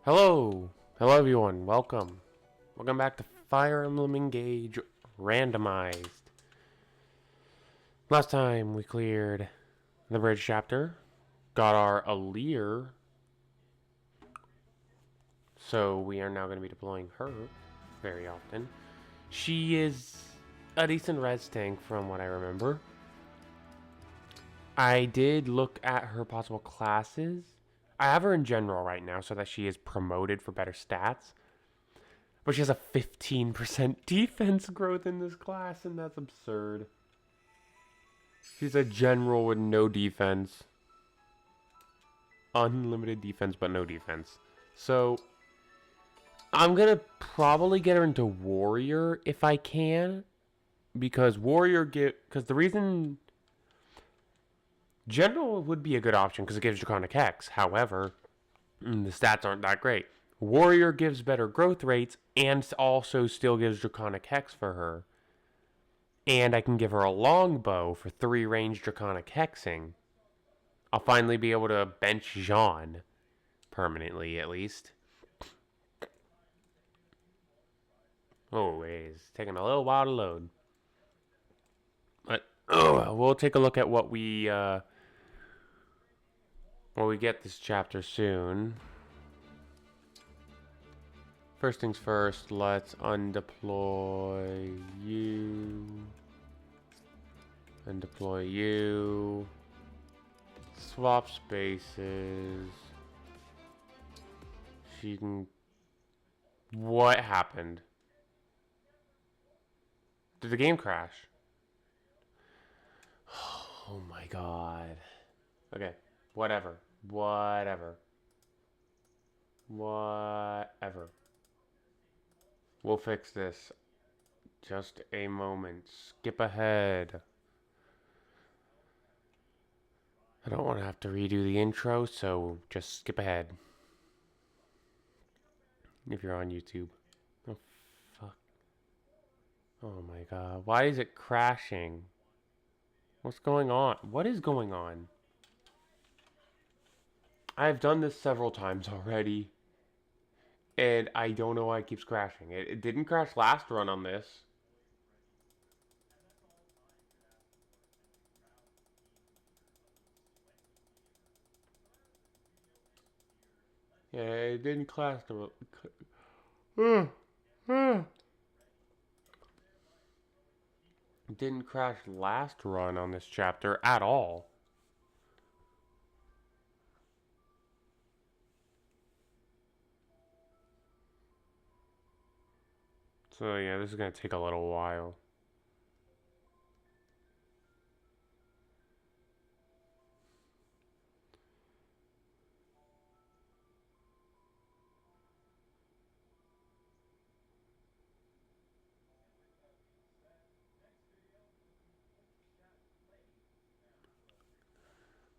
Hello! Hello everyone, welcome. Welcome back to Fire Emblem Engage Randomized. Last time we cleared the bridge chapter, got our Aleer, so we are now going to be deploying her very often. She is a decent res tank from what I remember. I did look at her possible classes. I have her in general right now so that she is promoted for better stats. But she has a 15% defense growth in this class, and that's absurd. She's a general with no defense. Unlimited defense, but no defense. So, I'm gonna probably get her into Warrior if I can. Because because the reason... General would be a good option because it gives Draconic Hex. However, the stats aren't that great. Warrior gives better growth rates and also still gives Draconic Hex for her. And I can give her a longbow for 3 range Draconic Hexing. I'll finally be able to bench Jean. Permanently, at least. Oh, it's taking a little while to load. But, we'll take a look at what we get this chapter soon. First things first, let's undeploy you. And deploy you. Swap spaces. She can... What happened? Did the game crash? Oh my god. Okay, whatever. Whatever. We'll fix this. Just a moment. Skip ahead. I don't want to have to redo the intro, so just skip ahead. If you're on YouTube. Oh, fuck. Oh my god. Why is it crashing? What's going on? What is going on? I've done this several times already. And I don't know why it keeps crashing. It didn't crash last run on this. Yeah, it didn't crash. It didn't crash last run on this chapter at all. So yeah, this is gonna take a little while.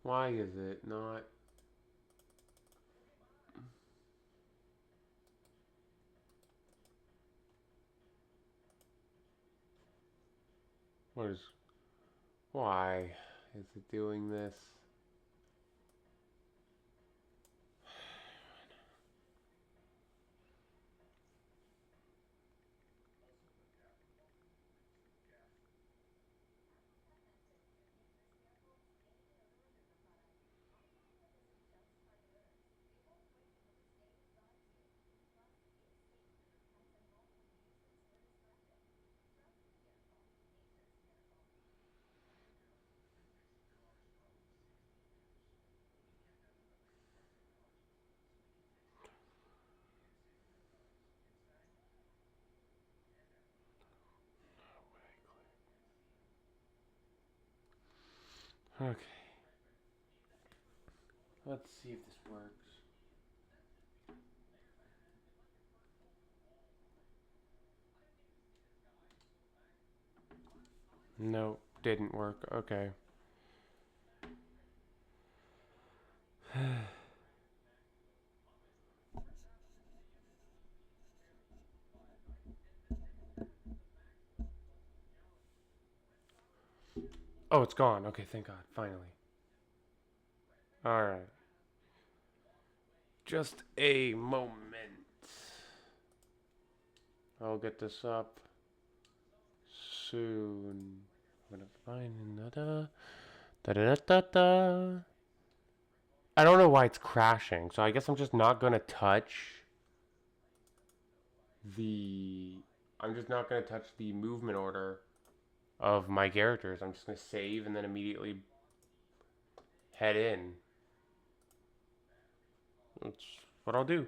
Why is it not? What is... Why is it doing this? Okay. Let's see if this works. No, didn't work. Okay. Oh, it's gone. Okay, thank God. Finally. Alright. Just a moment. I'll get this up soon. I'm gonna find another. Da da da da. I don't know why it's crashing, so I guess I'm just not gonna touch the. I'm just not gonna touch the movement order of my characters. I'm just gonna save and then immediately head in. That's what I'll do.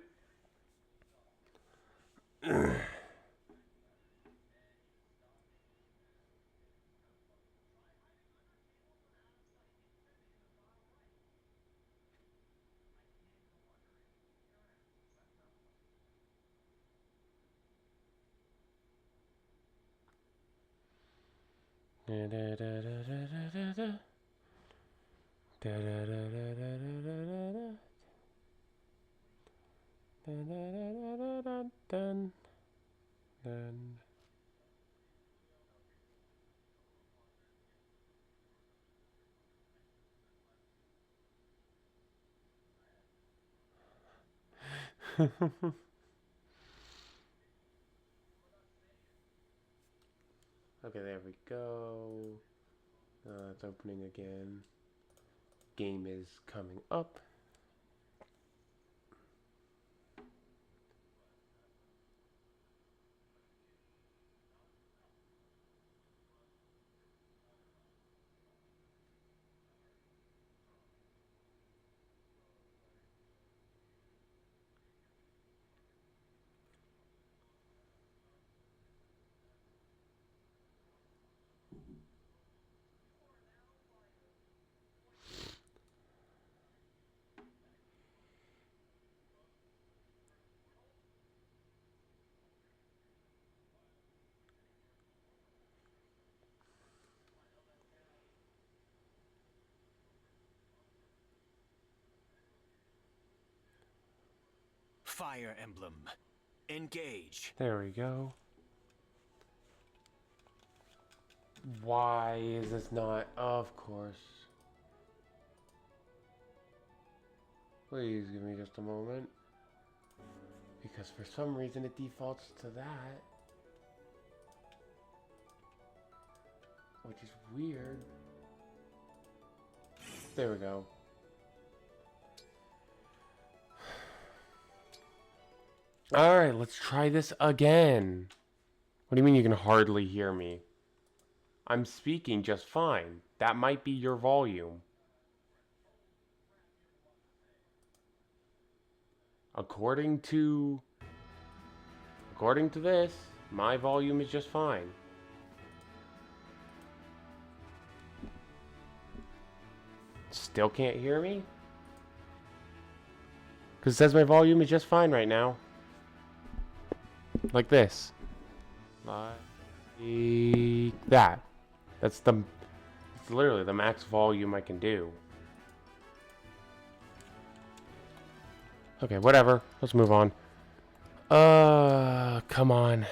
Okay, there we go. It's opening again. Game is coming up. Fire Emblem. Engage. There we go. Why is this not? Of course. Please give me just a moment. Because for some reason it defaults to that. Which is weird. There we go. Alright, let's try this again. What do you mean you can hardly hear me? I'm speaking just fine. That might be your volume. According to this, my volume is just fine. Still can't hear me? Because it says my volume is just fine right now. Like this. Like that. It's literally the max volume I can do. Okay, whatever. Let's move on. Come on.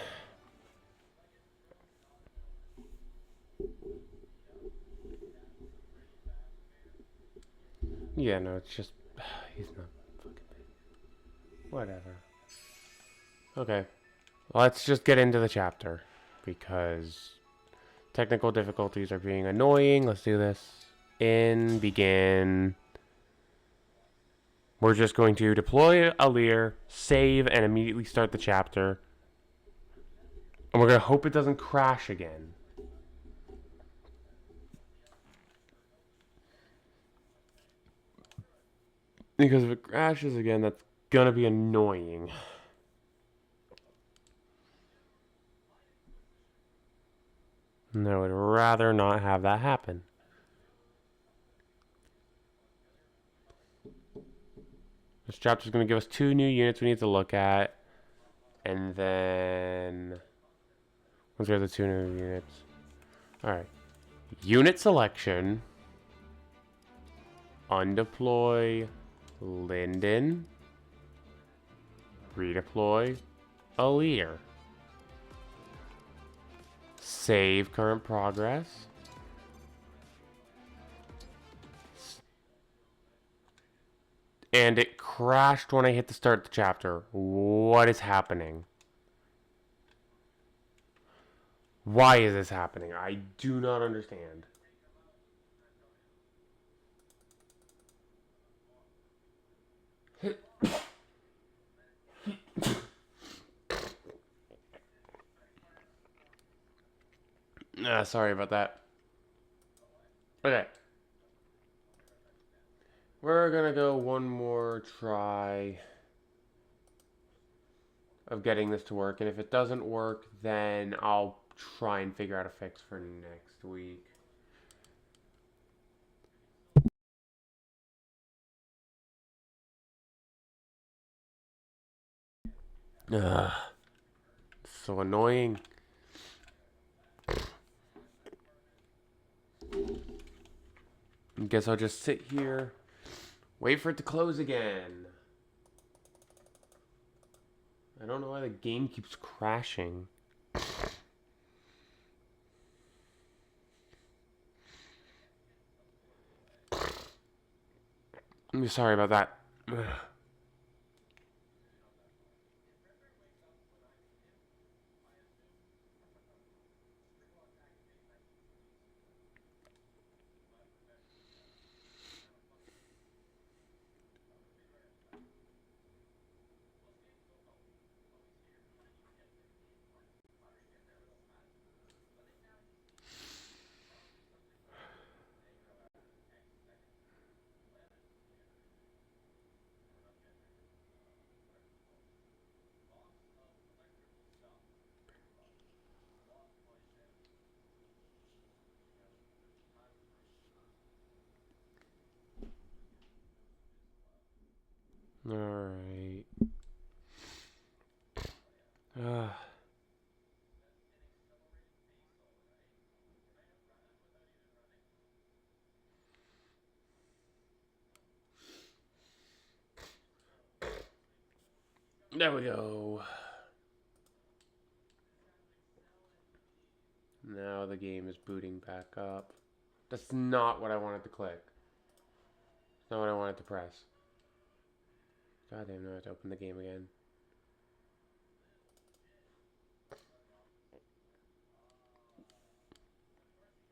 Yeah, no, it's just he's not fucking whatever. Okay. Let's just get into the chapter because technical difficulties are being annoying. Let's do this. Begin. We're just going to deploy a leer, save, and immediately start the chapter. And we're going to hope it doesn't crash again. Because if it crashes again, that's going to be annoying. And I would rather not have that happen. This chapter is going to give us 2 new units we need to look at. And then once we have the 2 new units. Alright. Unit selection. Undeploy Linden. Redeploy Aleer. Save current progress. And it crashed when I hit the start the chapter. What is happening? Why is this happening? I do not understand. Sorry about that. Okay. We're gonna go one more try of getting this to work, and if it doesn't work, then I'll try and figure out a fix for next week. Ugh. So annoying. Guess I'll just sit here, wait for it to close again. I don't know why the game keeps crashing. I'm sorry about that. Alright. Uh, there we go. Now the game is booting back up. That's not what I wanted to click. That's not what I wanted to press. God damn, now I have to open the game again.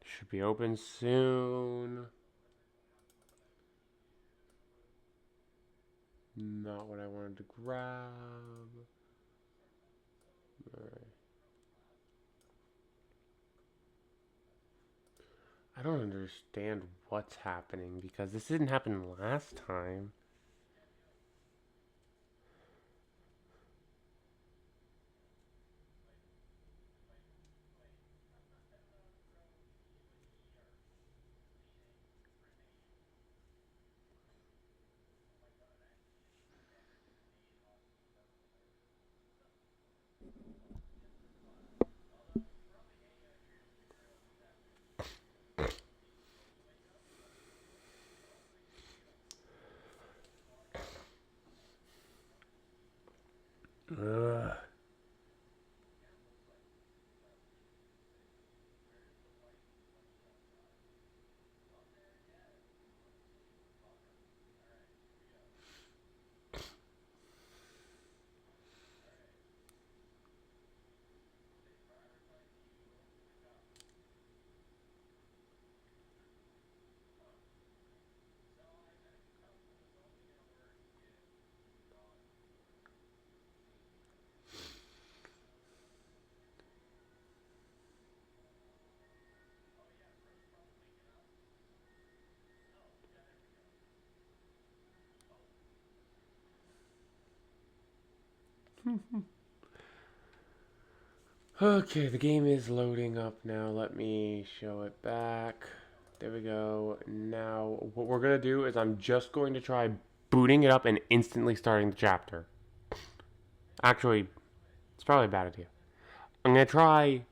Should be open soon. Not what I wanted to grab. Alright. I don't understand what's happening because this didn't happen last time. Ugh. Okay, the game is loading up now. Let me show it back. There we go. Now, what we're going to do is I'm just going to try booting it up and instantly starting the chapter. Actually, it's probably a bad idea. I'm going to try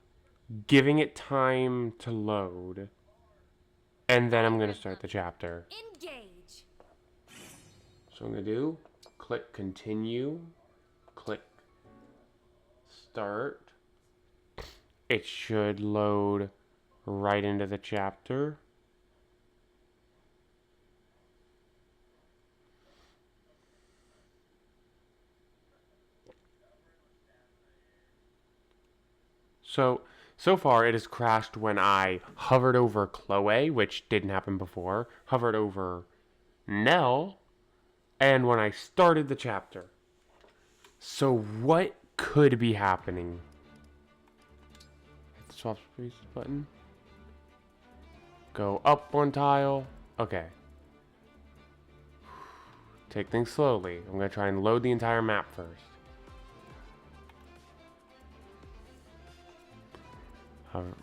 giving it time to load, and then I'm going to start the chapter. Engage. So I'm going to do, click continue, click start. It should load right into the chapter. So far it has crashed when I hovered over Chloe, which didn't happen before, hovered over Nell, and when I started the chapter. So what could be happening? Hit the swap space button. Go up one tile. Okay. Take things slowly. I'm going to try and load the entire map first.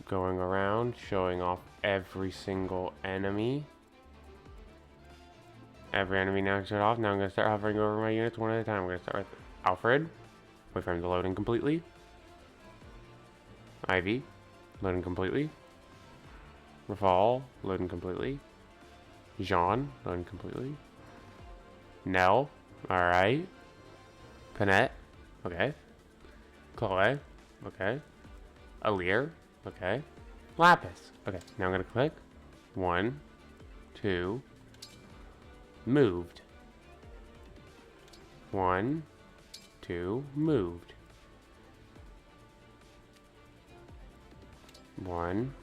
Going around, showing off every single enemy. Every enemy now shut off. Now I'm going to start hovering over my units one at a time. I'm going to start with Alfred. Wait for him to loading completely. Ivy. Loading completely. Rafal. Loading completely. Jean. Loading completely. Nell. Alright. Panette. Okay. Chloe. Okay. Alir. Okay. Lapis. Okay. Now I'm going to click. 1, 2. Moved. 1, 2. Moved. 1,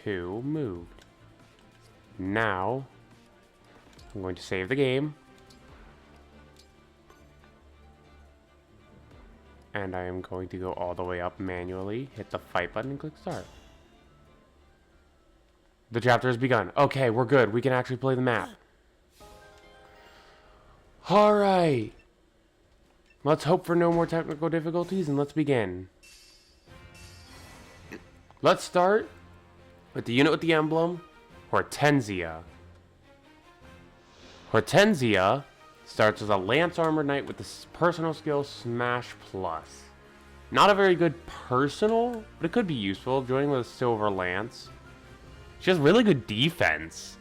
2. Moved. Now, I'm going to save the game. And I am going to go all the way up manually, hit the fight button, and click start. The chapter has begun. Okay, we're good. We can actually play the map. Alright. Let's hope for no more technical difficulties, and let's begin. Let's start with the unit with the emblem, Hortensia. Hortensia starts as a Lance Armored Knight with the personal skill Smash Plus. Not a very good personal, but it could be useful, joining with a Silver Lance. She has really good defense.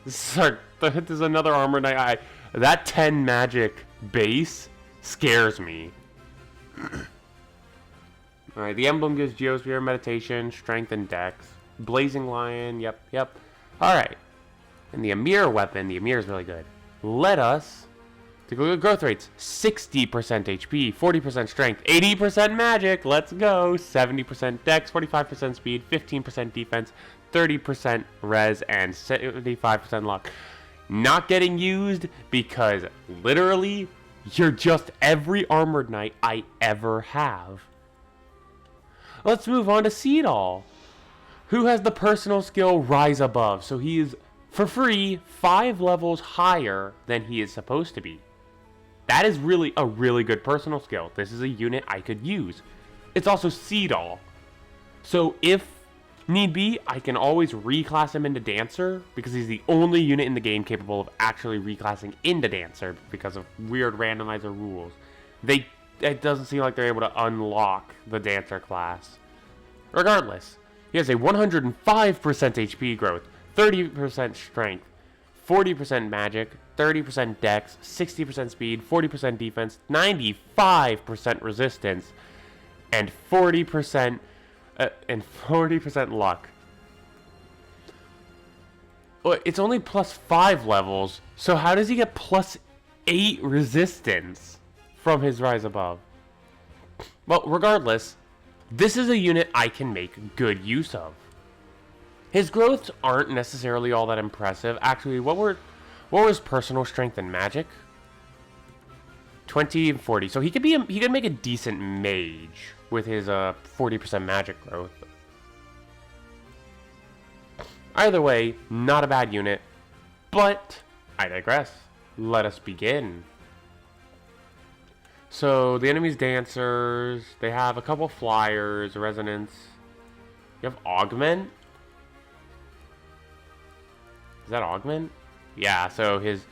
This is another Armored Knight. That 10 magic base scares me. Alright, the emblem gives Geosphere, Meditation, Strength, and Dex. Blazing Lion, yep. Alright. And the Amir weapon, the Amir is really good. Let us take a look at growth rates. 60% HP, 40% strength, 80% magic, let's go. 70% dex, 45% speed, 15% defense, 30% res, and 75% luck. Not getting used because literally you're just every armored knight I ever have. Let's move on to Seedall, who has the personal skill Rise Above. So he is, for free, 5 levels higher than he is supposed to be. That is really a really good personal skill. This is a unit I could use. It's also Seedall. So if need be, I can always reclass him into Dancer, because he's the only unit in the game capable of actually reclassing into Dancer because of weird randomizer rules. It doesn't seem like they're able to unlock the Dancer class. Regardless, he has a 105% HP growth, 30% strength, 40% magic, 30% dex, 60% speed, 40% defense, 95% resistance, and 40% luck. Well, it's only plus 5 levels, so how does he get plus 8 resistance from his Rise Above? Well, regardless, this is a unit I can make good use of. His growths aren't necessarily all that impressive. Actually, what was personal strength and magic? 20 and 40. So he could make a decent mage with his 40% magic growth. Either way, not a bad unit, but I digress. Let us begin. So the enemy's dancers, they have a couple flyers, resonance. You have augment. Is that augment? Yeah, so his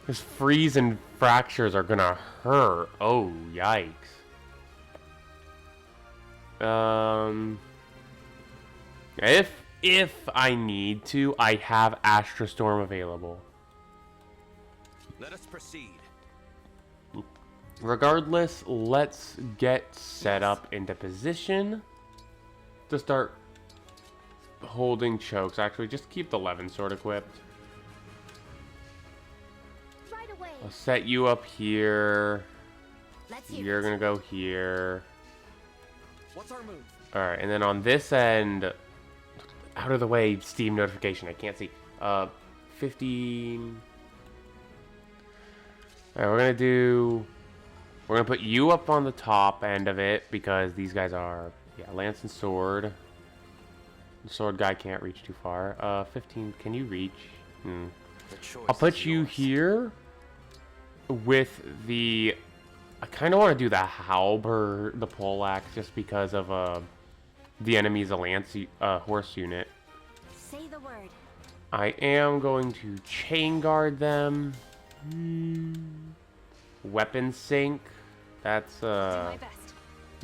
freeze and fractures are gonna hurt. Oh, yikes. If I need to, I have Astra Storm available. Let us proceed. Regardless, let's get set up into position to start holding chokes. Actually, just keep the Levin sword equipped. Right away. I'll set you up here. Let's hear You're it. gonna go here. What's our move? Alright, and then on this end, out of the way, Steam notification. I can't see. 15. Alright, we're gonna put you up on the top end of it because these guys are, yeah, lance and sword. The sword guy can't reach too far. 15, can you reach? I'll put you here with the, I kind of want to do the halberd, the poleaxe, just because of the enemy's a lance horse unit. Say the word. I am going to chain guard them. Weapon sync. That's Do my best.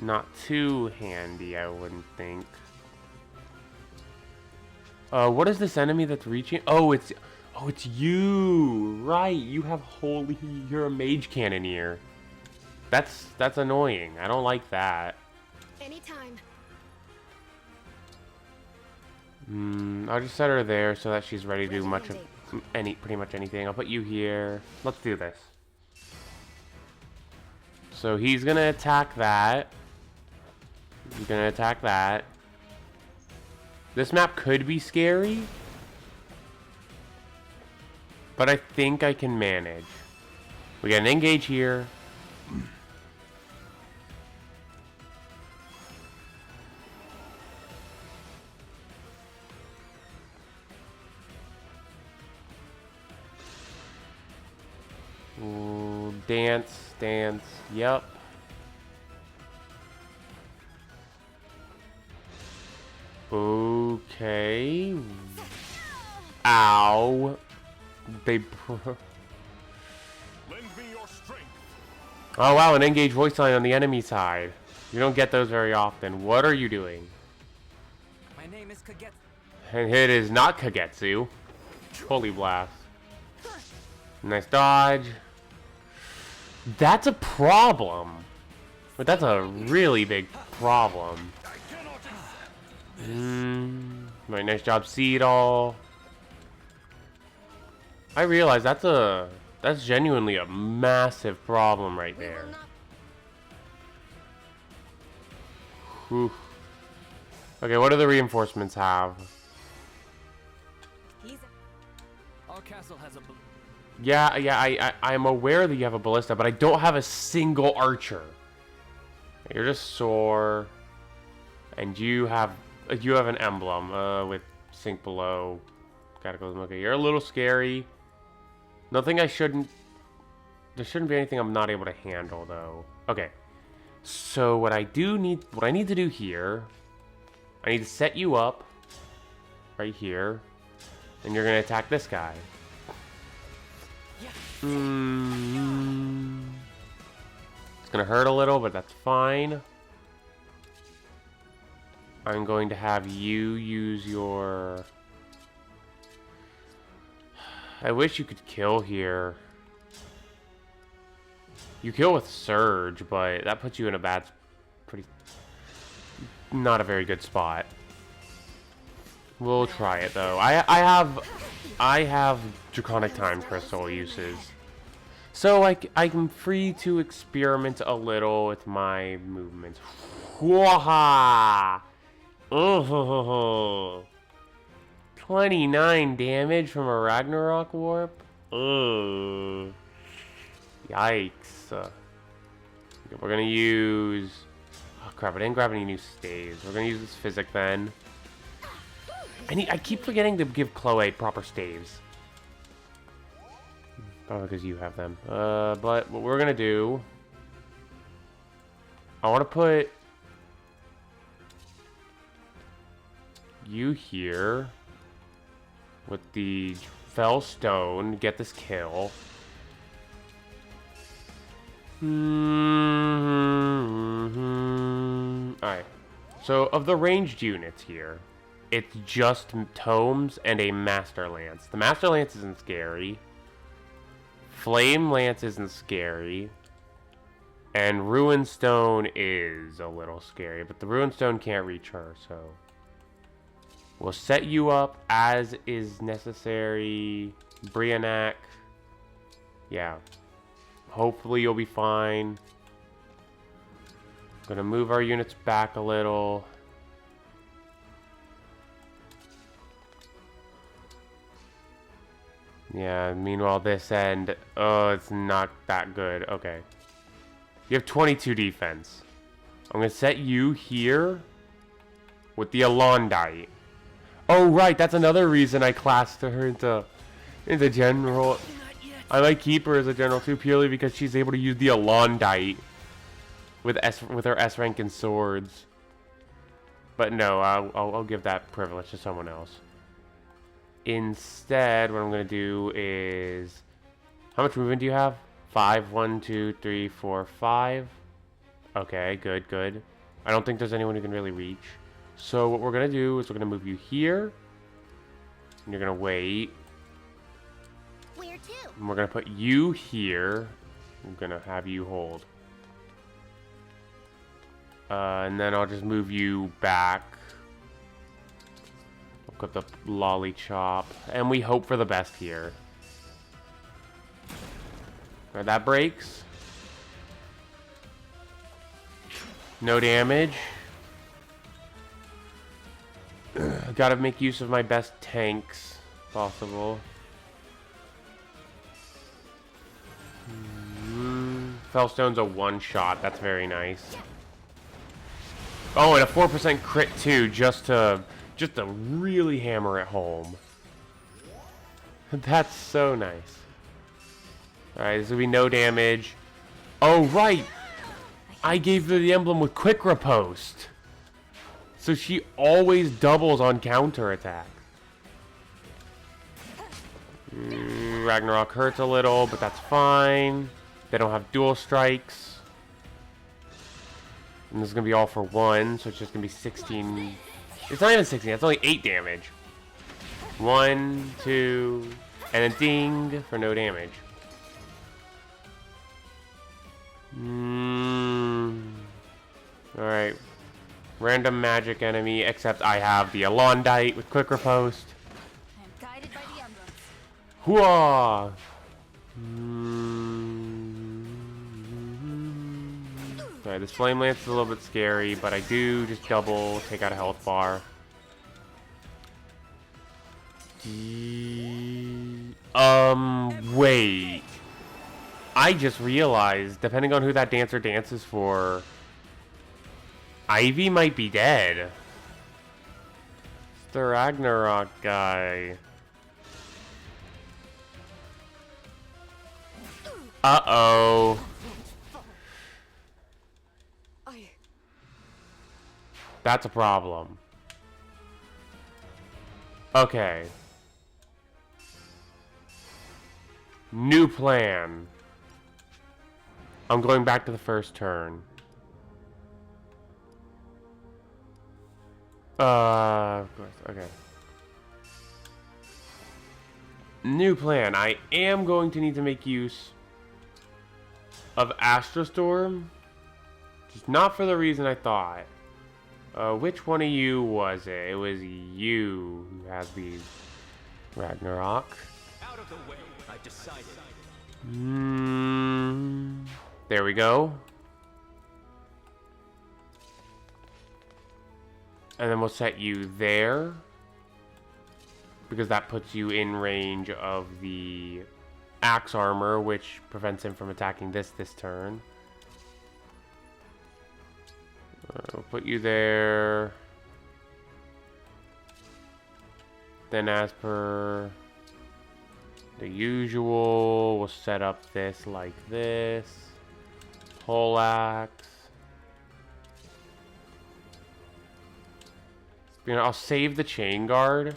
not too handy, I wouldn't think. What is this enemy that's reaching? Oh, it's you. Right, you have you're a mage cannoneer. That's annoying. I don't like that. Anytime. I'll just set her there so that she's ready to do pretty much anything. I'll put you here. Let's do this. So he's gonna attack that. He's gonna attack that. This map could be scary, but I think I can manage. We got an engage here. Ooh, dance, dance, yep. Okay. Ow. They... Lend me your strength. Oh wow, an engage voice line on the enemy side. You don't get those very often. What are you doing? My name is Kagetsu. And it is not Kagetsu. Holy blast. Nice dodge. That's a problem. But that's a really big problem. Right, nice job, Seedall. I realize that's genuinely a massive problem right there. Whew. Okay, what do the reinforcements have? Our castle has a. Yeah, I'm aware that you have a ballista, but I don't have a single archer. You're just sore, and you have an emblem with sink below, cataclysm. Okay, you're a little scary. Nothing there shouldn't be anything I'm not able to handle though. Okay, so what I need to do here, I need to set you up right here, and you're gonna attack this guy. It's gonna hurt a little, but that's fine. I'm going to have you use your... I wish you could kill here. You kill with Surge, but that puts you in a not a very good spot. We'll try it though. I have Draconic Time Crystal uses. So I'm free to experiment a little with my movements. Waha! Oh, 29 damage from a Ragnarok Warp? Ugh. Yikes. Okay, we're gonna use... Oh crap, I didn't grab any new staves. We're gonna use this Physic then. I keep forgetting to give Chloe proper staves. Oh, because you have them. But what we're gonna do... I want to put... you here with the Fell Stone, get this kill. Alright, so of the ranged units here, it's just Tomes and a Master Lance. The Master Lance isn't scary. Flame Lance isn't scary. And Ruin Stone is a little scary, but the Ruin Stone can't reach her, so... We'll set you up as is necessary. Brianak. Yeah. Hopefully you'll be fine. Gonna move our units back a little. Yeah, meanwhile this end, oh, it's not that good. Okay. You have 22 defense. I'm going to set you here with the Alondite. Oh, right, that's another reason I classed her into general. I might keep her as a general too, purely because she's able to use the Alondite with her S rank and swords. But no, I'll give that privilege to someone else. Instead, what I'm gonna do is, how much movement do you have? 5. 1, 2, 3, 4, 5. Okay, good, good. I don't think there's anyone who can really reach. So what we're gonna do is we're gonna move you here, and you're gonna wait. Where to? And we're gonna put you here. I'm gonna have you hold. And then I'll just move you back. Look at the lolly chop. And we hope for the best here. Alright, that breaks. No damage. Gotta make use of my best tanks possible. Fellstone's a one-shot. That's very nice. Oh, and a 4% crit too, just to really hammer it home. That's so nice. Alright, this will be no damage. Oh, right! I gave her the emblem with quick riposte. So she always doubles on counterattack. Ragnarok hurts a little, but that's fine. They don't have dual strikes. And this is going to be all for 1, so it's just going to be 16. It's not even 16, it's only 8 damage. 1, 2, and a ding for no damage. Alright. Random magic enemy, except I have the Alondite with quick riposte. I am guided by the emblems. Hooah! Alright, this Flame Lance is a little bit scary, but I do just double take out a health bar. Wait. I just realized, depending on who that dancer dances for, Ivy might be dead. It's the Ragnarok guy. Uh-oh. That's a problem. Okay. New plan. I'm going back to the first turn. Of course. Okay. New plan. I am going to need to make use of Astrostorm. Just not for the reason I thought. Which one of you was it? It was you who has the Ragnarok. Out of the way. I've decided. There we go. And then we'll set you there, because that puts you in range of the axe armor, which prevents him from attacking this turn. We'll put you there. Then as per the usual, we'll set up this like this. Poleaxe. You know, I'll save the chain guard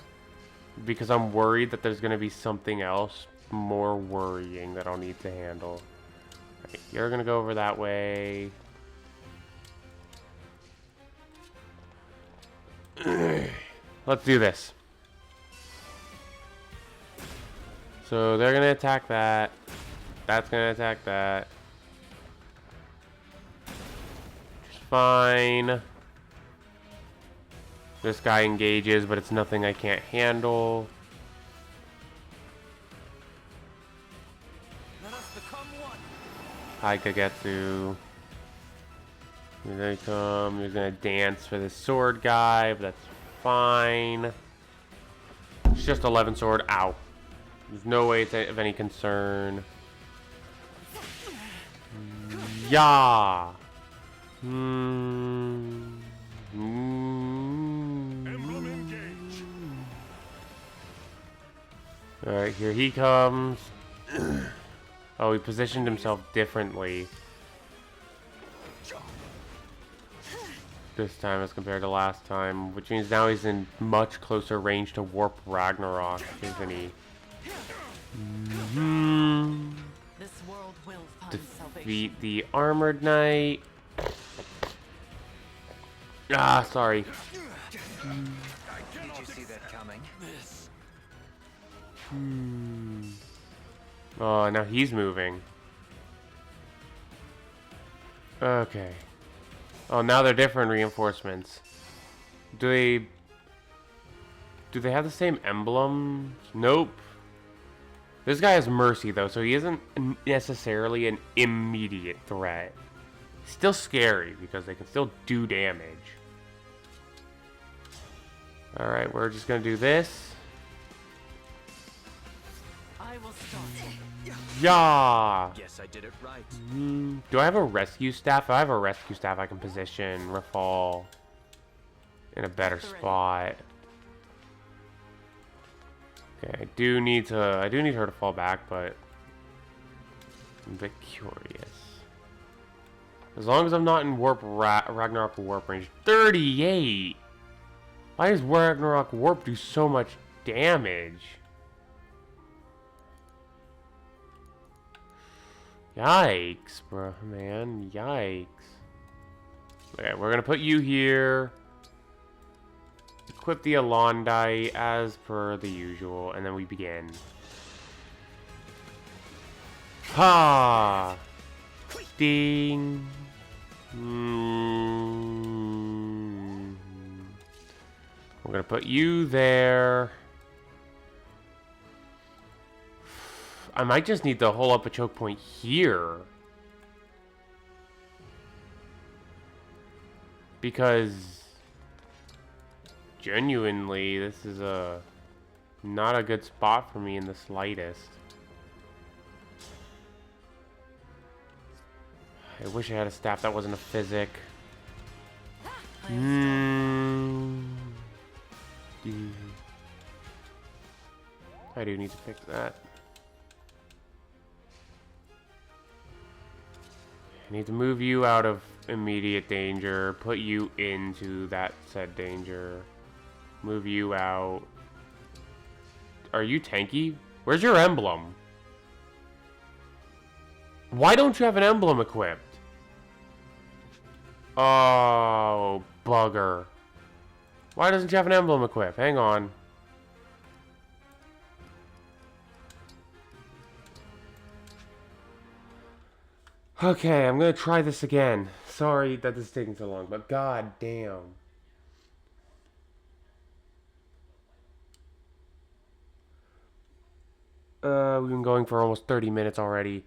because I'm worried that there's going to be something else more worrying that I'll need to handle. Right, you're going to go over that way. Let's do this. So they're gonna attack that. That's gonna attack that. Just fine. This guy engages, but it's nothing I can't handle. Let us become one. Hi, Kagetsu. Here they come. He's gonna dance for this sword guy, but that's fine. It's just 11 sword. Ow. There's no way it's of any concern. Yeah. Emblem engage. Alright, here he comes. Oh, he positioned himself differently this time as compared to last time, which means now he's in much closer range to warp Ragnarok, isn't he? This world will find salvation. Defeat the Armored Knight. Ah, sorry. Did you see that coming? Oh, now he's moving. Okay. Oh, now they're different reinforcements. Do they have the same emblems? Nope. This guy has mercy though, so he isn't necessarily an immediate threat. Still scary because they can still do damage. Alright, we're just gonna do this. I will stop. Yeah. Guess I did it right. Do I have a rescue staff? If I have a rescue staff, I can position Rafal in a better spot. Okay, I do need her to fall back, but I'm a bit curious. As long as I'm not in Ragnarok warp range. 38. Why does Ragnarok warp do so much damage? Yikes, bro, man. Yikes. Okay, we're gonna put you here. Equip the Alondite as per the usual, and then we begin. Ha! Ding! We're gonna put you there. I might just need to hole up a choke point here. Because genuinely, this is not a good spot for me in the slightest. I wish I had a staff that wasn't a physic. I do need to fix that. I need to move you out of immediate danger, put you into that said danger, move you out. Are you tanky? Where's your emblem? Why don't you have an emblem equipped? Oh, bugger. Why doesn't you have an emblem equipped? Hang on. Okay, I'm gonna try this again. Sorry that this is taking so long, but god damn. We've been going for almost 30 minutes already.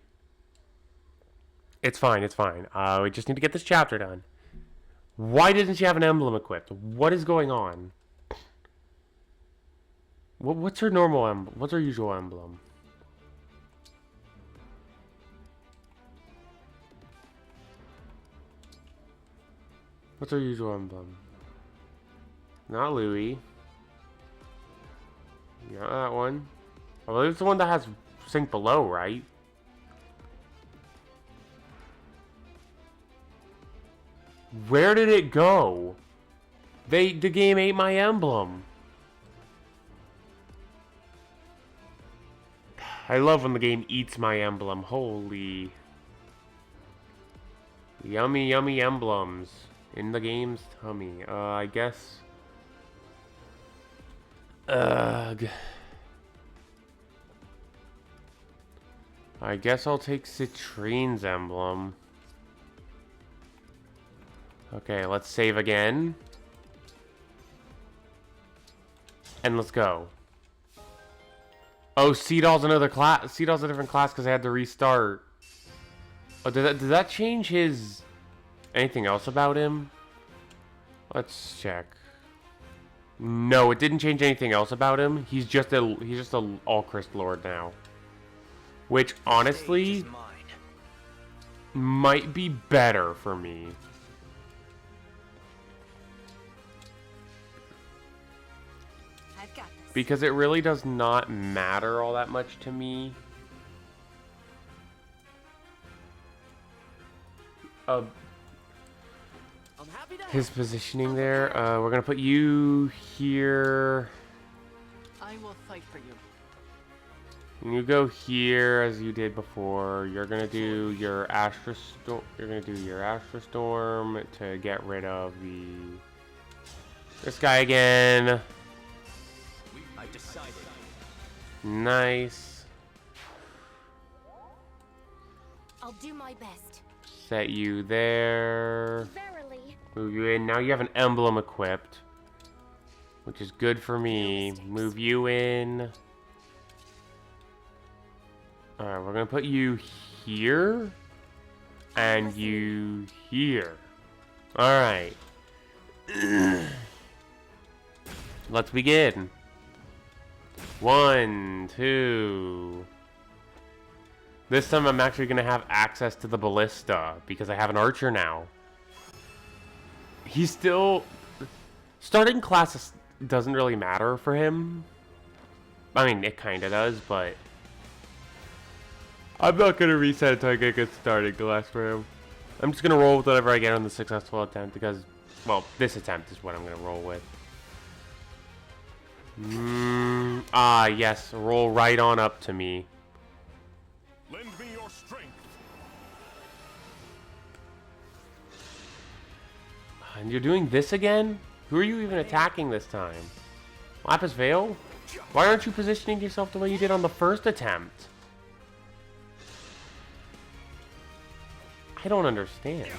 It's fine, it's fine. We just need to get this chapter done. Why didn't she have an emblem equipped? What is going on? What's her normal emblem? What's her usual emblem? What's her usual emblem? Not Louis. Not that one. I believe it's the one that has Sink Below, right? Where did it go? The game ate my emblem. I love when the game eats my emblem. Holy. Yummy, yummy emblems. In the game's tummy. I guess. Ugh. I guess I'll take Citrine's emblem. Okay, let's save again. And let's go. Oh, Seedall's another class. Seedall's a different class because I had to restart. Oh, did that change his... anything else about him? Let's check. No, it didn't change anything else about him. He's just a all Christ Lord now. Which honestly might be better for me. I've got this. Because it really does not matter all that much to me. I'm happy to His positioning there. We're gonna put you here. I will fight for you. And you go here as you did before. You're gonna do your Astra Storm. You're gonna do your Astra Storm to get rid of this guy again. I decided. Nice. I'll do my best. Set you there. Verily. Move you in. Now you have an emblem equipped, which is good for me. Move you in. Alright, we're gonna put you here. And you here. Alright. Let's begin. 1, 2. This time I'm actually gonna have access to the ballista because I have an archer now. He's still... Starting class doesn't really matter for him. I mean, it kinda does, but... I'm not gonna reset until I get good starting class for him. I'm just gonna roll with whatever I get on the successful attempt because... Well, this attempt is what I'm gonna roll with. Yes. Roll right on up to me. Lend me your strength. And you're doing this again? Who are you even attacking this time? Lapis Vale? Why aren't you positioning yourself the way you did on the first attempt? I don't understand.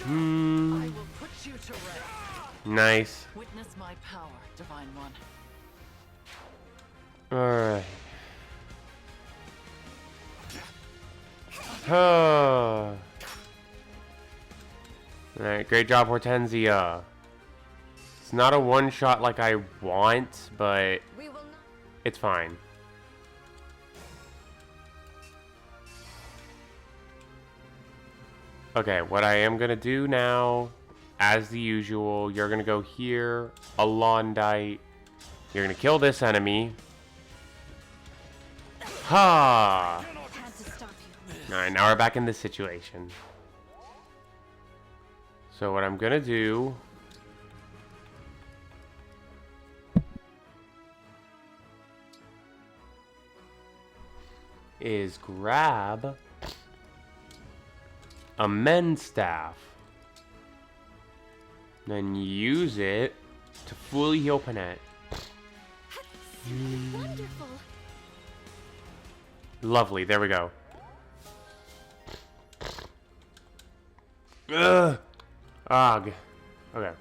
I will put you to rest. Nice. Witness my power, Divine One. Alright. Alright, great job, Hortensia. It's not a one-shot like I want, but We will not. it's fine. Okay, what I am gonna do now, as the usual, you're gonna go here, Alondite. You're gonna kill this enemy. Ha! Had to stop you. Alright, now we're back in this situation. So what I'm gonna do is grab a mend staff, then use it to fully heal Panette. Wonderful. Lovely, there we go. Ugh. Ugh. Okay.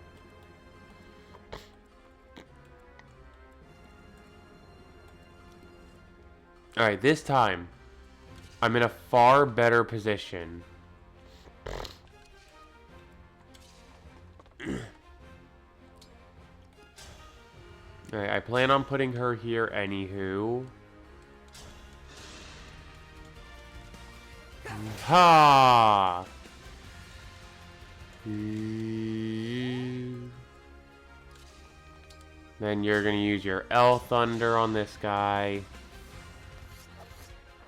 Alright, this time I'm in a far better position. Alright, I plan on putting her here anywho. Ha! Then you're gonna use your L Thunder on this guy.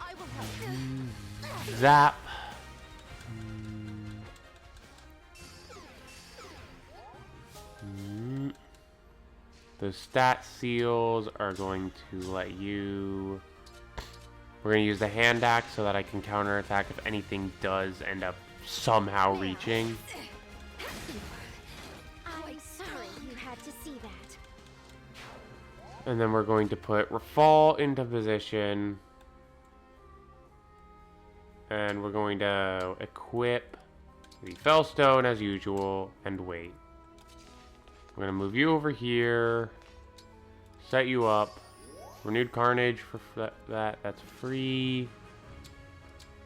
I will help. Zap. The stat seals are going to let you... We're going to use the hand axe so that I can counterattack if anything does end up somehow reaching. I'm sorry you had to see that. And then we're going to put Rafal into position. And we're going to equip the Fellstone as usual and wait. We're going to move you over here. Set you up. Renewed Carnage for that. That's free.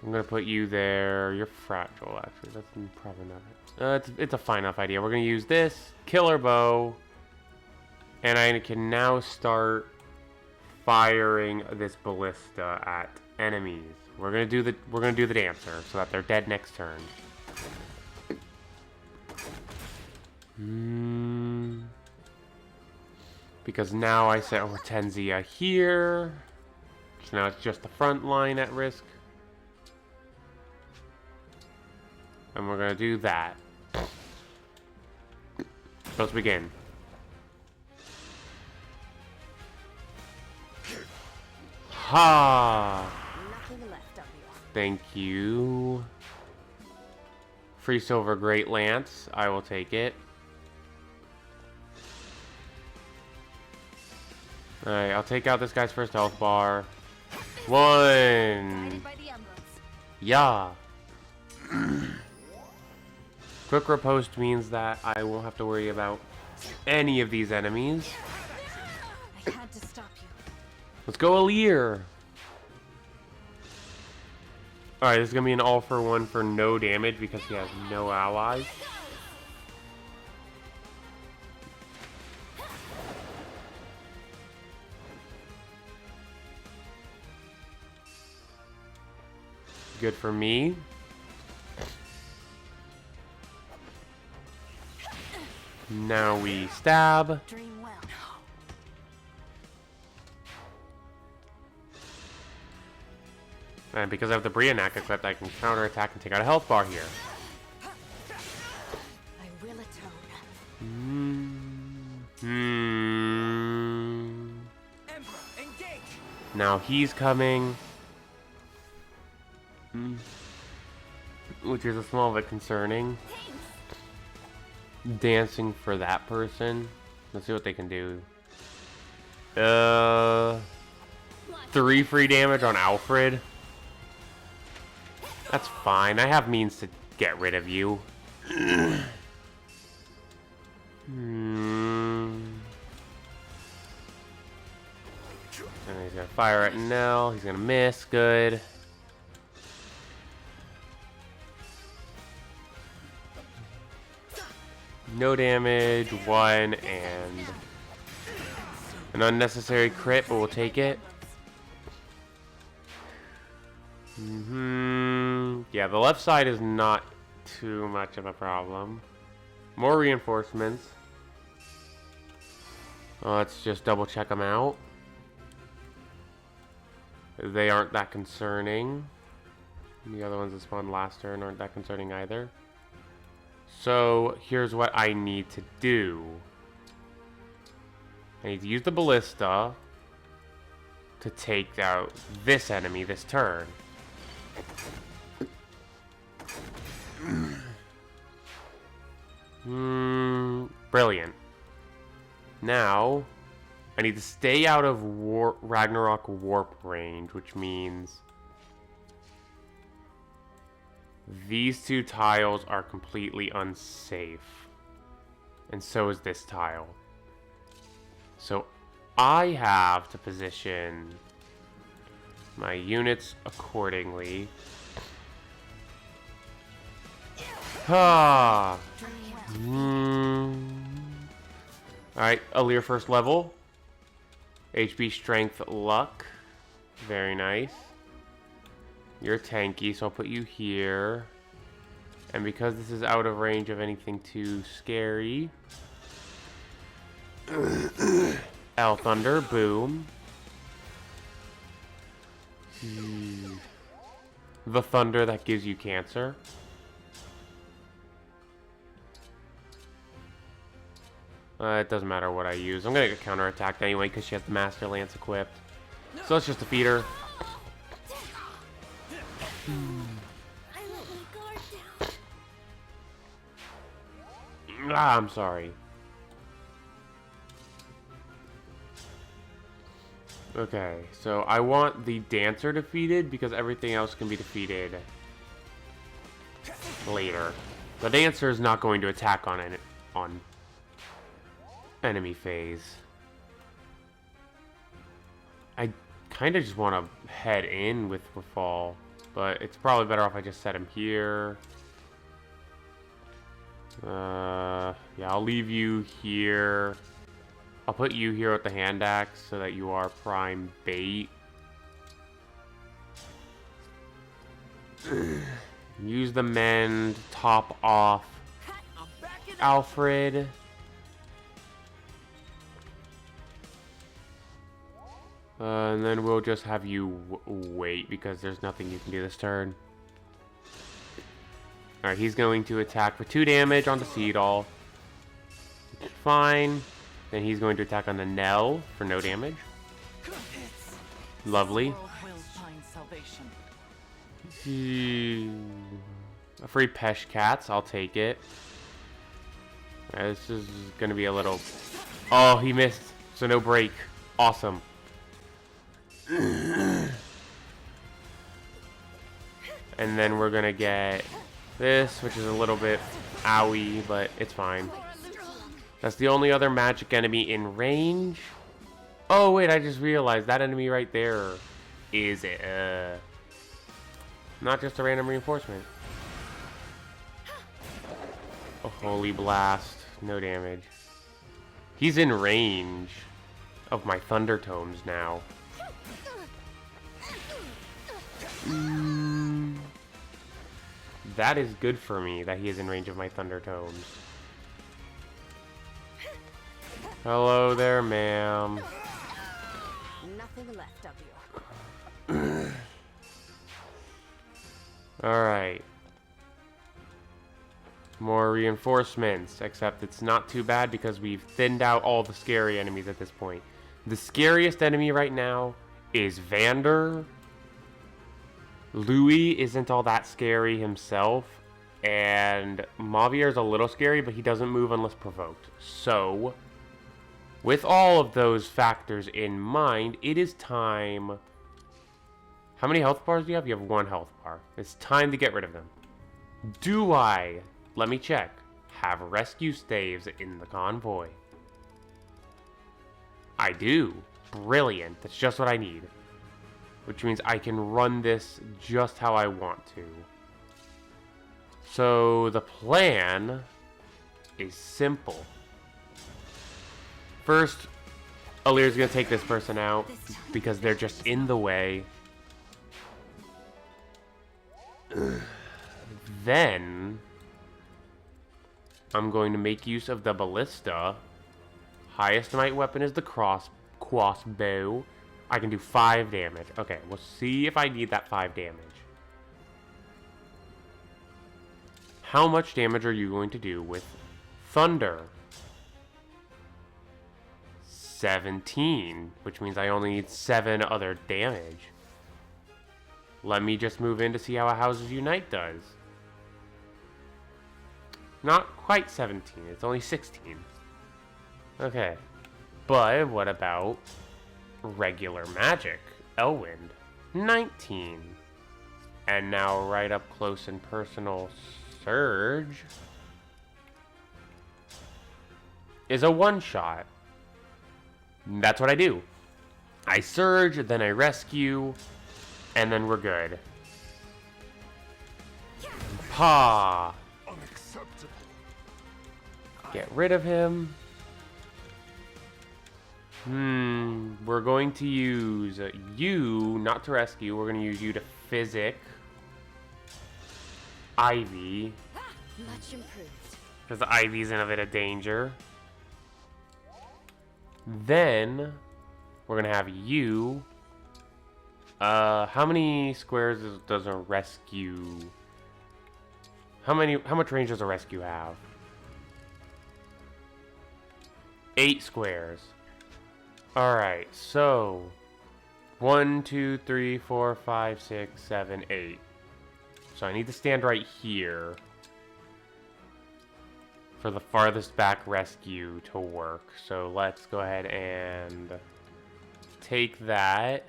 I'm going to put you there. You're fragile, actually. That's probably not it. It's a fine enough idea. We're going to use this. Killer Bow. And I can now start firing this ballista at enemies. We're gonna do the dancer so that they're dead next turn. Because now I set Hortensia here. So now it's just the front line at risk. And we're gonna do that. Let's begin. Ha! Nothing left of you. Thank you. Free silver great lance. I will take it. Alright, I'll take out this guy's first health bar. One. Guided by the emblems. Yeah. Quick riposte means that I won't have to worry about any of these enemies. I had to stop you. Let's go Alir. Alright, this is going to be an all for one for no damage because he has no allies. Good for me. Now we stab. Dream well. And because I have the Brianak equipped, I can counterattack and take out a health bar here. I will atone. Emblem, engage! Now he's coming. Which is a small bit concerning. Dancing for that person. Let's see what they can do. 3 free damage on Alfred. That's fine. I have means to get rid of you. And he's gonna fire at Nell. He's gonna miss. Good. No damage. 1 and an unnecessary crit, but we'll take it. Yeah, the left side is not too much of a problem. More reinforcements. Let's just double check them out. They aren't that concerning. The other ones that spawned last turn aren't that concerning either. So here's what I need to do. I need to use the ballista to take out this enemy this turn. Brilliant. Now, I need to stay out of Ragnarok warp range, which means these 2 tiles are completely unsafe. And so is this tile. So I have to position my units accordingly. Ah. Alright, Alir first level. HP, strength, luck. Very nice. You're tanky, so I'll put you here. And because this is out of range of anything too scary. L Thunder, boom. The thunder that gives you cancer. It doesn't matter what I use. I'm gonna get counterattacked anyway because she has the Master Lance equipped. So let's just defeat her. I let my guard down. Ah, I'm sorry. Okay, so I want the Dancer defeated because everything else can be defeated later. The Dancer is not going to attack on enemy phase. I kind of just want to head in with Rafal, but it's probably better off I just set him here. Yeah, I'll leave you here. I'll put you here with the hand axe so that you are prime bait. Use the mend, top off I'm backing up. Alfred. And then we'll just have you wait because there's nothing you can do this turn. Alright, he's going to attack for 2 damage on the Seedall. Fine. Then he's going to attack on the Nell for no damage. Lovely. World will find salvation. A free Pesh Cats, I'll take it. This is gonna be a little... Oh, he missed, so no break. Awesome. And then we're gonna get this, which is a little bit owie, but it's fine. That's the only other magic enemy in range. Oh wait, I just realized that enemy right there is not just a random reinforcement. A holy blast, no damage. He's in range of my thunder tomes now. That is good for me that he is in range of my thunder tomes. Hello there, ma'am. Nothing left of you. Alright. More reinforcements, except it's not too bad because we've thinned out all the scary enemies at this point. The scariest enemy right now is Vander. Louis isn't all that scary himself, and Mavier's a little scary, but he doesn't move unless provoked. So, with all of those factors in mind, it is time... How many health bars do you have? You have 1 health bar. It's time to get rid of them. Do I, let me check, have rescue staves in the convoy? I do. Brilliant. That's just what I need. Which means I can run this just how I want to. So the plan is simple. First, Alir's gonna take this person out because they're just in the way. Then I'm going to make use of the ballista. Highest might weapon is the crossbow. I can do 5 damage. Okay, we'll see if I need that 5 damage. How much damage are you going to do with thunder? 17, which means I only need 7 other damage. Let me just move in to see how a Houses Unite does. Not quite 17, it's only 16. Okay, but what about regular magic? Elwind, 19. And now right up close and personal Surge is a one-shot. That's what I do. I Surge, then I Rescue, and then we're good. Pa! Unacceptable. Get rid of him. We're going to use you, not to rescue. We're going to use you to physic Ivy, Much improved. because Ivy's in a bit of danger. Then we're going to have you. How many squares does a rescue... How much range does a rescue have? 8 squares. Alright, so 1, 2, 3, 4, 5, 6, 7, 8. So I need to stand right here for the farthest back rescue to work. So let's go ahead and take that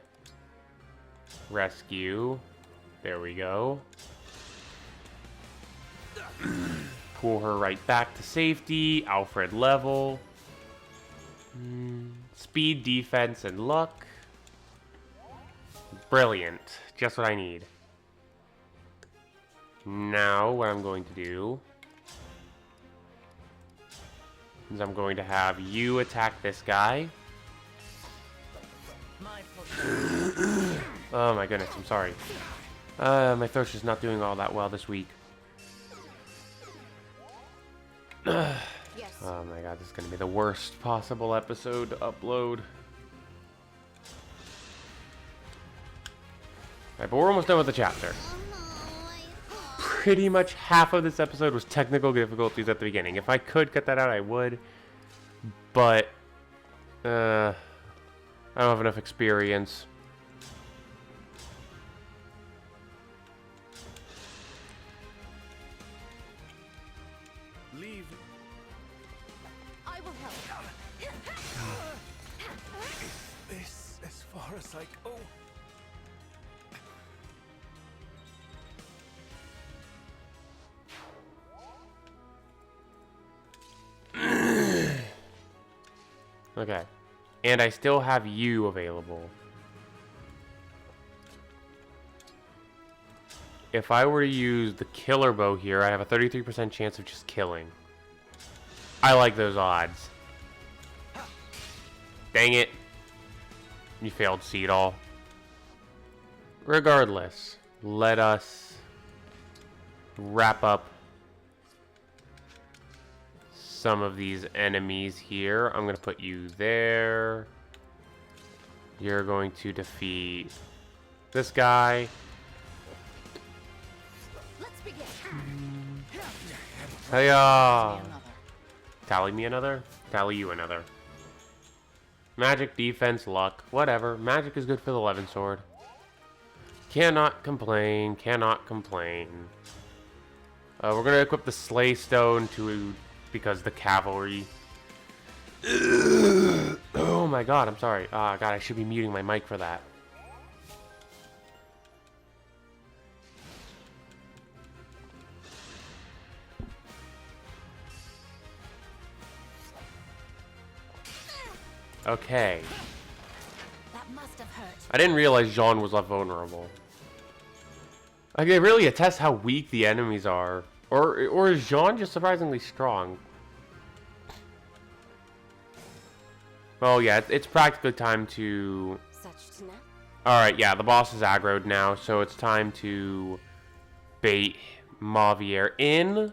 rescue. There we go. Pull her right back to safety. Alfred level. Speed, defense, and luck. Brilliant. Just what I need. Now, what I'm going to do... is I'm going to have you attack this guy. My pleasure. Oh my goodness, I'm sorry. My throat's just not doing all that well this week. Yes. Oh my god, this is going to be the worst possible episode to upload. Alright, but we're almost done with the chapter. Pretty much half of this episode was technical difficulties at the beginning. If I could cut that out, I would. But, I don't have enough experience. Leave. I will help. This as far as I go. Okay. And I still have you available. If I were to use the killer bow here, I have a 33% chance of just killing. I like those odds. Dang it. You failed, see it all. Regardless, let us wrap up some of these enemies here. I'm going to put you there. You're going to defeat this guy. Let's begin. Hiya! Another. Tally me another? Tally you another. Magic, defense, luck, whatever. Magic is good for the Levin sword. Cannot complain, cannot complain. We're going to equip the Slay Stone because the cavalry. Oh my god, I'm sorry. God, I should be muting my mic for that. Okay. That must have hurt. I didn't realize Jean was left vulnerable. Like, they really attest how weak the enemies are. Or is Jean just surprisingly strong? Well, yeah, it's practically time to... Such to now. Alright, yeah, the boss is aggroed now, so it's time to bait Mavier in.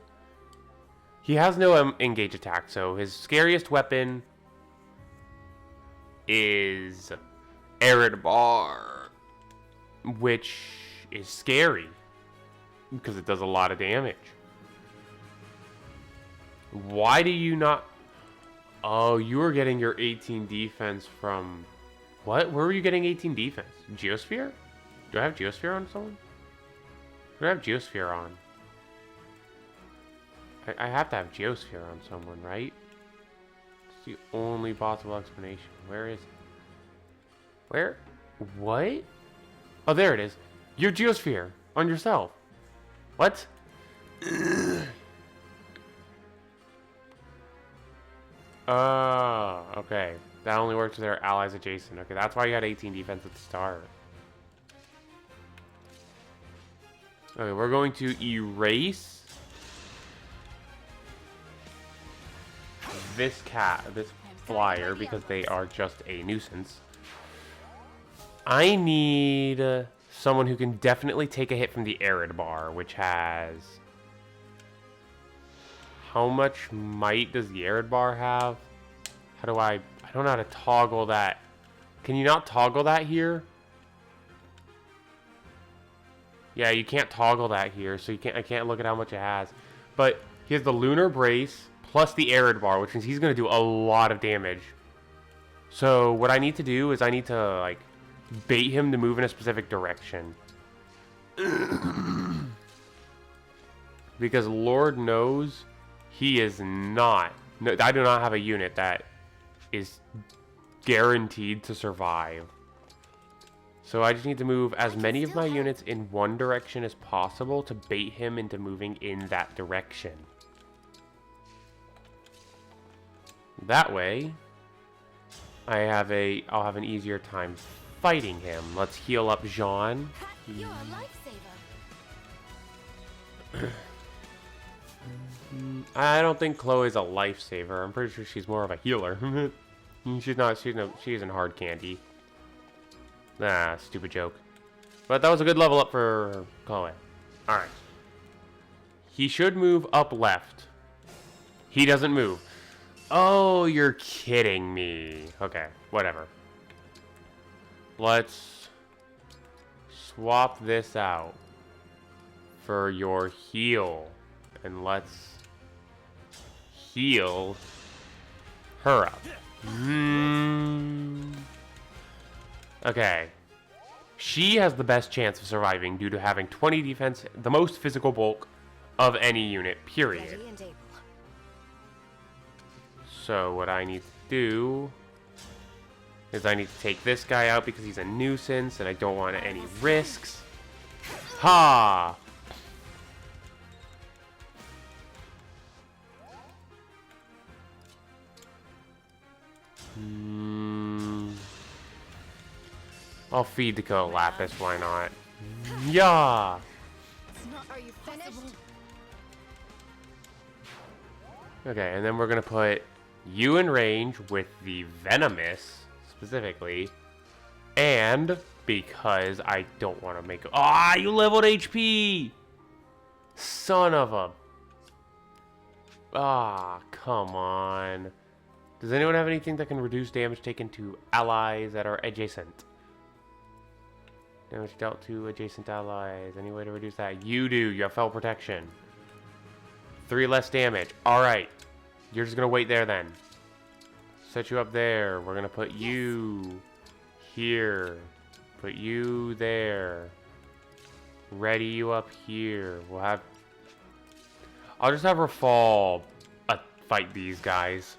He has no engage attack, so his scariest weapon is Arid Bar, which is scary because it does a lot of damage. Why do you not... Oh, you were getting your 18 defense from... What? Where were you getting 18 defense? Geosphere? Do I have Geosphere on someone? Do I have Geosphere on? I have to have Geosphere on someone, right? It's the only possible explanation. Where is it? Where? What? Oh, there it is. Your Geosphere on yourself. What? Oh, okay. That only works with their allies adjacent. Okay, that's why you had 18 defense at the start. Okay, we're going to erase this flyer because they are just a nuisance. I need someone who can definitely take a hit from the Arid Bar, which has... How much might does the Arid Bar have? How do I don't know how to toggle that. Can you not toggle that here? Yeah, you can't toggle that here, so I can't look at how much it has. But he has the Lunar Brace plus the Arid Bar, which means he's going to do a lot of damage. So what I need to do is I need to, like, bait him to move in a specific direction. Because Lord knows he is not... No, I do not have a unit that is guaranteed to survive. So I just need to move as many of my units in one direction as possible to bait him into moving in that direction. That way, I'll have an easier time fighting him. Let's heal up Jean. You're a lifesaver. I don't think Chloe's a lifesaver. I'm pretty sure she's more of a healer. She's not. She isn't hard candy. Nah, stupid joke. But that was a good level up for Chloe. All right. He should move up left. He doesn't move. Oh, you're kidding me. Okay, whatever. Let's swap this out for your heal. And let's heal her up. Okay. She has the best chance of surviving due to having 20 defense, the most physical bulk of any unit, period. Ready and able. So what I need to do is I need to take this guy out because he's a nuisance and I don't want any risks. Ha! I'll feed the Ko Lapis, why not? Yeah! It's not. Are you finished? Okay, and then we're gonna put you in range with the Venomous, specifically. And because I don't want to make... Ah, you leveled HP! Son of a... Ah, come on. Does anyone have anything that can reduce damage taken to allies that are adjacent? Damage dealt to adjacent allies. Any way to reduce that? You do. You have Fell Protection. 3 less damage. Alright. You're just going to wait there then. Set you up there. We're going to put you here. Put you there. Ready you up here. We'll have... I'll just have Rafal fight these guys.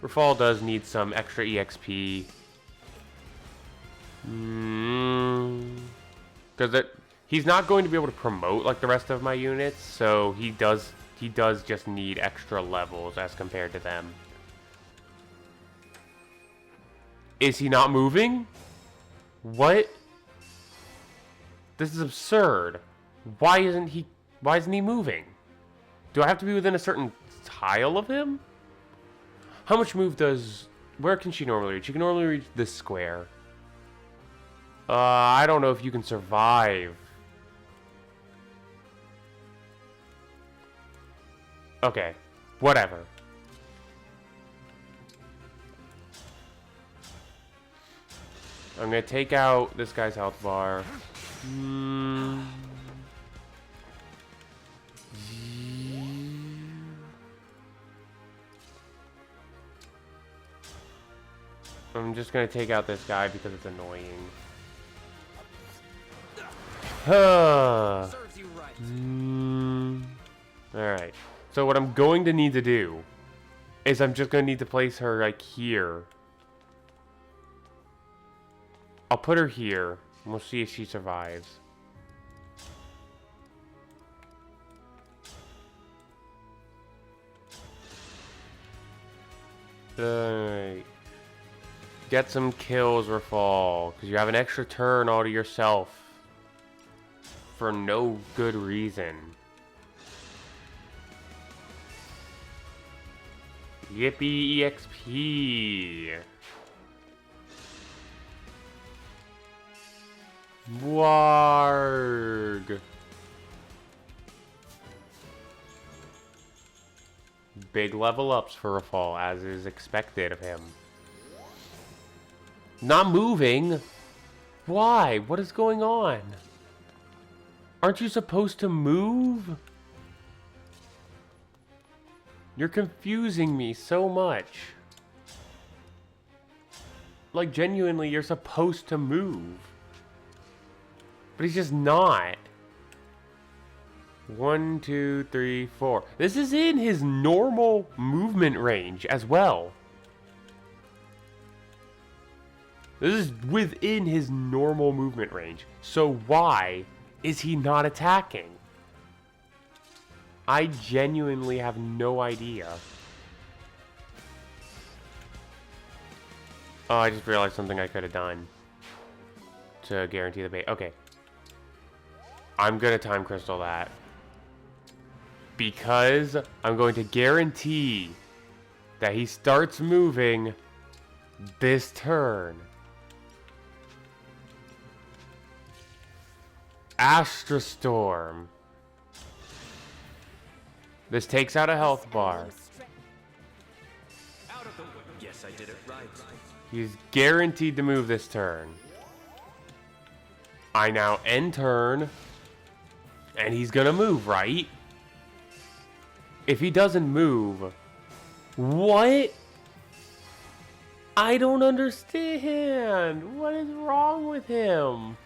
Rafal does need some extra EXP. Because he's not going to be able to promote like the rest of my units, so he does just need extra levels as compared to them. Is he not moving? What? This is absurd. Why isn't he moving? Do I have to be within a certain tile of him? How much move does... Where can she normally reach? She can normally reach this square. I don't know if you can survive. Okay, whatever. I'm gonna take out this guy's health bar. I'm just gonna take out this guy because it's annoying. Serves you right. Alright. So what I'm going to need to do is I'm just going to need to place her like here. I'll put her here and we'll see if she survives. Alright. Get some kills, Rafal, because you have an extra turn all to yourself. For no good reason. Yippee EXP. Warg. Big level ups for Rafal, as is expected of him. Not moving? Why? What is going on? Aren't you supposed to move? You're confusing me so much. Like, genuinely, you're supposed to move. But he's just not. 1, 2, 3, 4. This is in his normal movement range as well. This is within his normal movement range. So why is he not attacking? I genuinely have no idea. Oh, I just realized something I could have done to guarantee the bait. Okay. I'm gonna time crystal that. Because I'm going to guarantee that he starts moving this turn. Astra Storm. This takes out a health bar. Out of the way. Yes, I did it right. He's guaranteed to move this turn. I now end turn. And he's gonna move, right? If he doesn't move... What? I don't understand. What is wrong with him?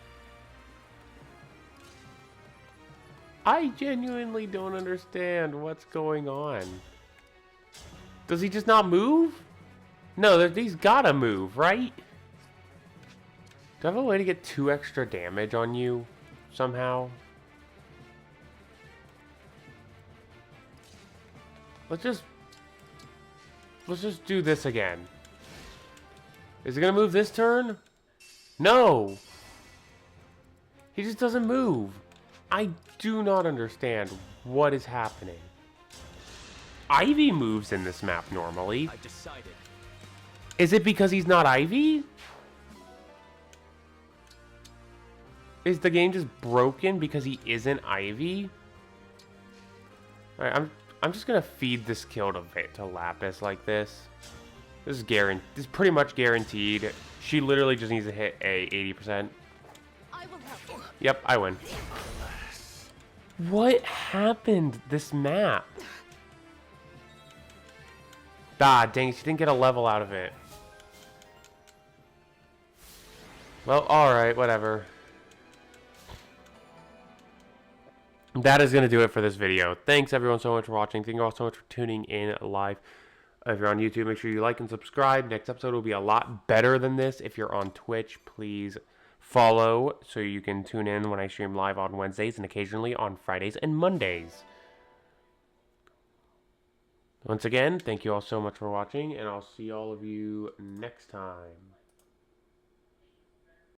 I genuinely don't understand what's going on. Does he just not move? No, he's gotta move, right? Do I have a way to get 2 extra damage on you somehow? Let's just do this again. Is he gonna move this turn? No! He just doesn't move. I do not understand what is happening. Ivy moves in this map normally. I decided. Is it because he's not Ivy? Is the game just broken because he isn't Ivy? Alright, I'm just gonna feed this kill to Lapis like this. This is guaranteed. This is pretty much guaranteed. She literally just needs to hit a 80%. I will help. Yep, I win. What happened this map? Ah, dang, she didn't get a level out of it. Well, alright, whatever. That is going to do it for this video. Thanks everyone so much for watching. Thank you all so much for tuning in live. If you're on YouTube, make sure you like and subscribe. Next episode will be a lot better than this. If you're on Twitch, please follow so you can tune in when I stream live on Wednesdays and occasionally on Fridays and Mondays. Once again, thank you all so much for watching, and I'll see all of you next time.